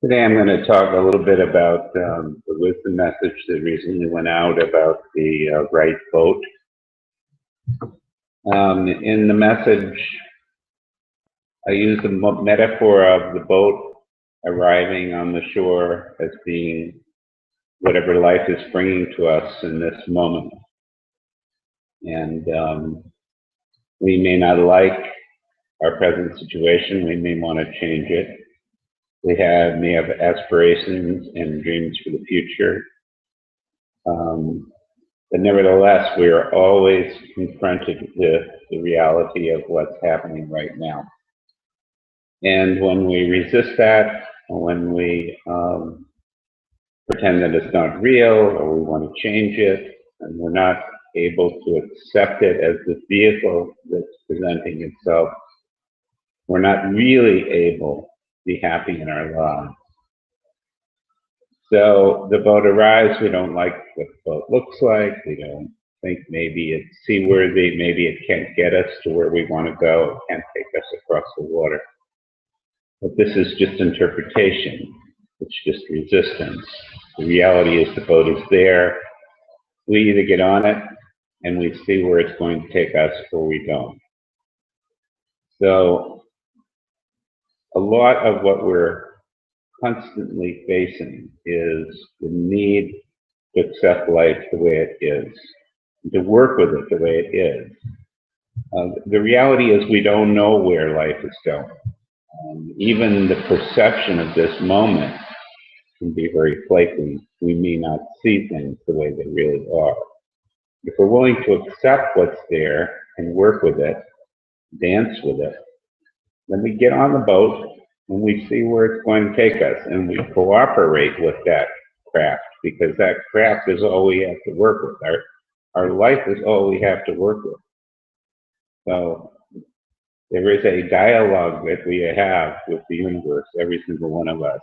Today I'm going to talk a little bit about the wisdom message that recently went out about the right boat. In the message, I use the metaphor of the boat arriving on the shore as being whatever life is bringing to us in this moment. And we may not like our present situation, we may want to change it. We may have aspirations and dreams for the future. But nevertheless, we are always confronted with the reality of what's happening right now. And when we resist that, or when we pretend that it's not real, or we want to change it, and we're not able to accept it as the vehicle that's presenting itself, we're not really able be happy in our lives. So the boat arrives, we don't like what the boat looks like, we don't think maybe it's seaworthy, maybe it can't get us to where we want to go, it can't take us across the water. But this is just interpretation, it's just resistance. The reality is the boat is there, we either get on it and we see where it's going to take us or we don't. So a lot of what we're constantly facing is the need to accept life the way it is, to work with it the way it is. The reality is we don't know where life is going. Even the perception of this moment can be very flaky. We may not see things the way they really are. If we're willing to accept what's there and work with it, dance with it, then we get on the boat and we see where it's going to take us, and we cooperate with that craft, because that craft is all we have to work with. Our life is all we have to work with. So there is a dialogue that we have with the universe, every single one of us.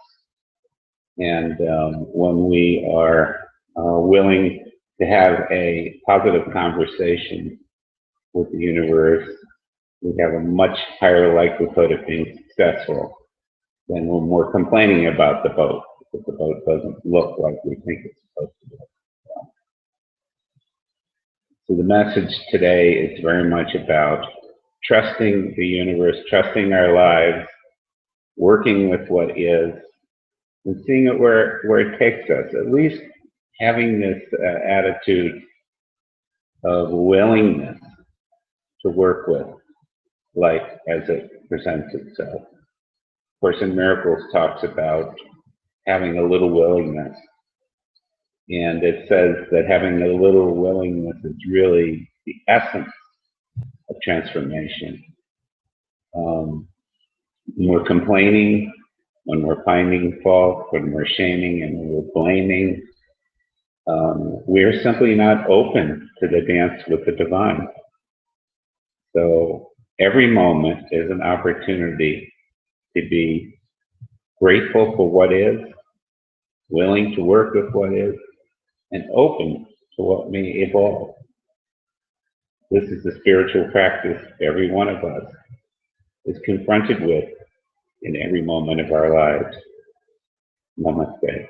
And when we are willing to have a positive conversation with the universe, we have a much higher likelihood of being successful than when we're complaining about the boat, because the boat doesn't look like we think it's supposed to look. So the message today is very much about trusting the universe, trusting our lives, working with what is, and seeing it where it takes us. At least having this attitude of willingness to work with life as it presents itself. Course in Miracles talks about having a little willingness, and it says that having a little willingness is really the essence of transformation. When we're complaining, when we're finding fault, when we're shaming and we're blaming, we're simply not open to the dance with the divine. So every moment is an opportunity to be grateful for what is, willing to work with what is, and open to what may evolve. This is the spiritual practice every one of us is confronted with in every moment of our lives. Namaste.